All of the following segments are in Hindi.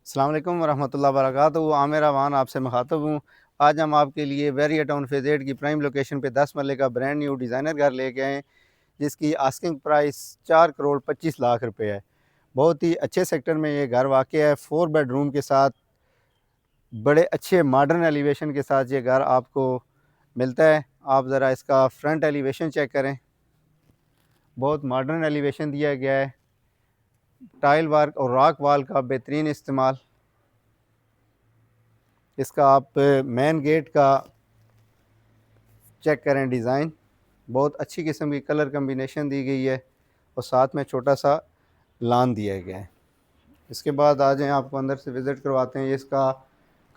अस्सलाम वालेकुम वरहमतुल्लाहि वबरकातुहू। आमिर अमान आपसे मुखातब हूँ। आज हम आपके लिए वेरिया टाउन फेज़ 8 की प्राइम लोकेशन पे 10 मरले का ब्रांड न्यू डिज़ाइनर घर लेके आए हैं, जिसकी आस्किंग प्राइस 4 करोड़ 25 लाख रुपए है। बहुत ही अच्छे सेक्टर में ये घर वाक़या है। 4 बेडरूम के साथ बड़े अच्छे मॉडर्न एलिवेशन के साथ ये घर आपको मिलता है। आप ज़रा इसका फ्रंट एलिवेशन चेक करें। बहुत मॉडर्न एलिवेशन दिया गया है। टाइल वर्क और रॉक वॉल का बेहतरीन इस्तेमाल। इसका आप मेन गेट का चेक करें डिज़ाइन, बहुत अच्छी किस्म की कलर कम्बिनेशन दी गई है और साथ में छोटा सा लान दिया गया है। इसके बाद आ जाएँ, आपको अंदर से विज़िट करवाते हैं। ये इसका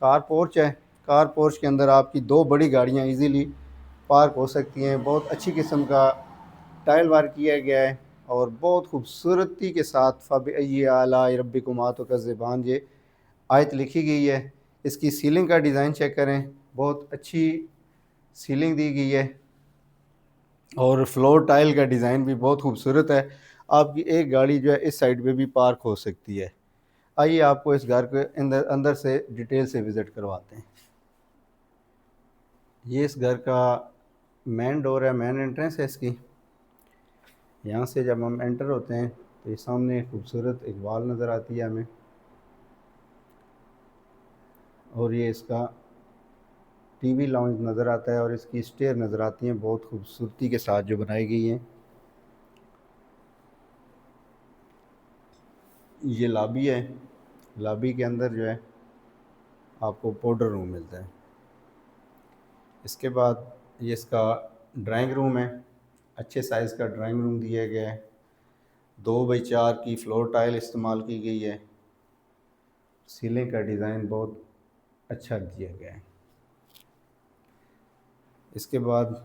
कार पोर्च है। कार पोर्च के अंदर आपकी 2 बड़ी गाड़ियाँ ईज़िली पार्क हो सकती हैं। बहुत अच्छी किस्म का टाइल वर्क किया गया है और बहुत खूबसूरती के साथ फ़बिअय्यि आलाइ रब्बिकुमा तुकज़्ज़िबान ये आयत लिखी गई है। इसकी सीलिंग का डिज़ाइन चेक करें, बहुत अच्छी सीलिंग दी गई है और फ्लोर टाइल का डिज़ाइन भी बहुत खूबसूरत है। आपकी एक गाड़ी जो है इस साइड पे भी पार्क हो सकती है। आइए आपको इस घर के अंदर अंदर से डिटेल से विज़िट करवाते हैं। ये इस घर का मेन डोर है, मेन एंट्रेंस है इसकी। यहाँ से जब हम एंटर होते हैं तो ये सामने खूबसूरत एक वॉल नज़र आती है हमें, और ये इसका टीवी लाउंज नज़र आता है और इसकी स्टेयर नज़र आती हैं, बहुत खूबसूरती के साथ जो बनाई गई हैं। ये लॉबी है। लॉबी के अंदर जो है आपको पाउडर रूम मिलता है। इसके बाद ये इसका ड्राइंग रूम है। अच्छे साइज़ का ड्राइंग रूम दिया गया है। 2x4 की फ्लोर टाइल इस्तेमाल की गई है। सीलिंग का डिज़ाइन बहुत अच्छा दिया गया है। इसके बाद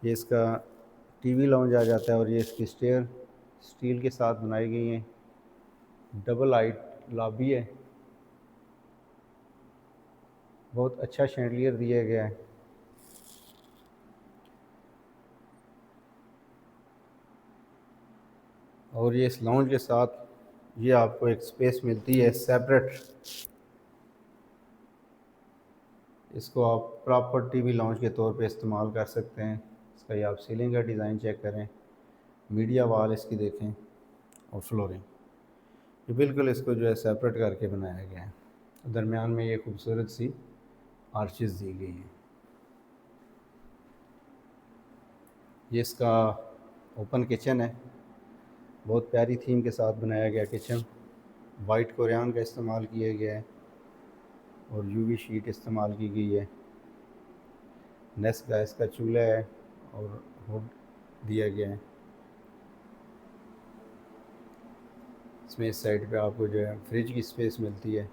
ये इसका टीवी लाउंज आ जाता है और ये इसकी स्टेयर स्टील के साथ बनाई गई हैं। डबल हाइट लॉबी है। बहुत अच्छा शैंडलियर दिया गया है। और ये इस लाउंज के साथ ये आपको एक स्पेस मिलती है सेपरेट। इसको आप प्रॉपर टीवी लाउंज के तौर पे इस्तेमाल कर सकते हैं। इसका ये आप सीलिंग का डिज़ाइन चेक करें, मीडिया वॉल इसकी देखें और फ्लोरिंग, ये बिल्कुल इसको जो है सेपरेट करके बनाया गया है। दरमियान में ये खूबसूरत सी आर्चेस दी गई हैं। ये इसका ओपन किचन है। बहुत प्यारी थीम के साथ बनाया गया किचन। वाइट कोरियान का इस्तेमाल किया गया है और यूवी शीट इस्तेमाल की गई है। नेस गैस का चूल्हा है और हुड दिया गया है। इसमें इस साइड पे आपको जो है फ्रिज की स्पेस मिलती है।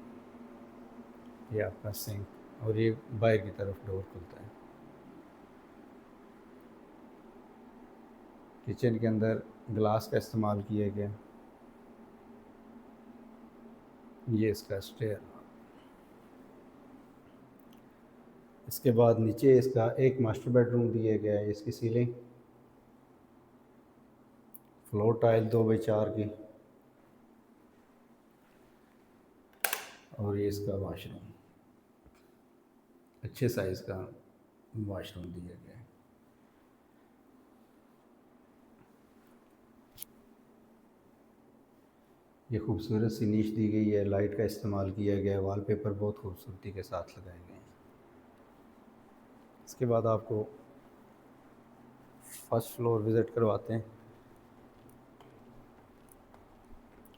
ये आपका सिंक और ये बाहर की तरफ डोर खुलता है। किचन के अंदर ग्लास का इस्तेमाल किया गया। ये इसका स्टेयर। इसके बाद नीचे इसका एक मास्टर बेडरूम दिया गया है। इसकी सीलिंग फ्लोर टाइल 2x4 की और ये इसका वाशरूम, अच्छे साइज़ का वाशरूम दिया गया है। ये खूबसूरत सी नीच दी गई है, लाइट का इस्तेमाल किया गया है, वॉलपेपर बहुत खूबसूरती के साथ लगाए गए हैं। इसके बाद आपको फर्स्ट फ्लोर विज़िट करवाते हैं।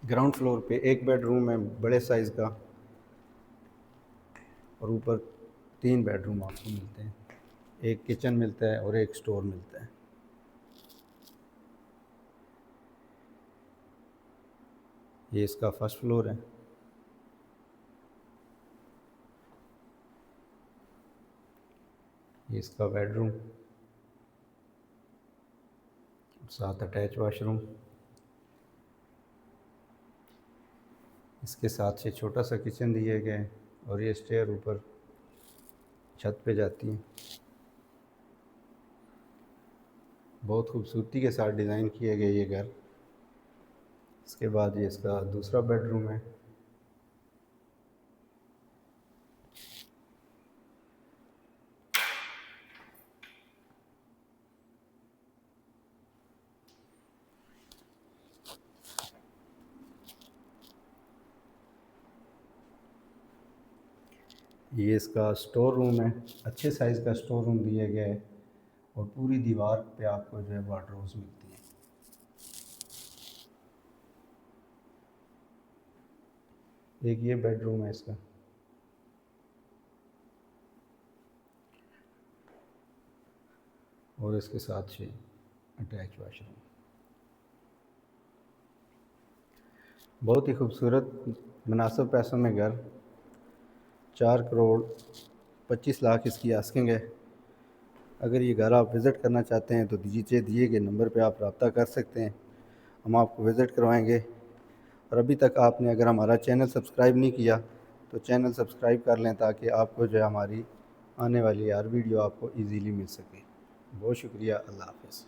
ग्राउंड फ्लोर पे एक बेडरूम है बड़े साइज़ का और ऊपर 3 बेडरूम आपको मिलते हैं। एक किचन मिलता है और एक स्टोर मिलता है। ये इसका फर्स्ट फ्लोर है। ये इसका बेडरूम, साथ अटैच वाशरूम। इसके साथ से छोटा सा किचन दिया गया है और ये स्टेयर ऊपर छत पे जाती है। बहुत खूबसूरती के साथ डिज़ाइन किया गया ये घर। इसके बाद ये इसका दूसरा बेडरूम है। ये इसका स्टोर रूम है, अच्छे साइज़ का स्टोर रूम दिया गया है और पूरी दीवार पे आपको जो है वार्डरोब्स मिलती हैं। एक ये बेडरूम है इसका। और इसके साथ ही अटैच वाशरूम। बहुत ही खूबसूरत मुनासिब पैसों में घर, 4 करोड़ 25 लाख इसकी आस्किंग है। अगर ये घर आप विज़िट करना चाहते हैं तो दिए गए नंबर पे आप रब्ता कर सकते हैं, हम आपको विज़िट करवाएंगे। और अभी तक आपने अगर हमारा चैनल सब्सक्राइब नहीं किया तो चैनल सब्सक्राइब कर लें, ताकि आपको जो है हमारी आने वाली हर वीडियो आपको ईज़िली मिल सके। बहुत शुक्रिया, अल्लाह हाफ़िज़।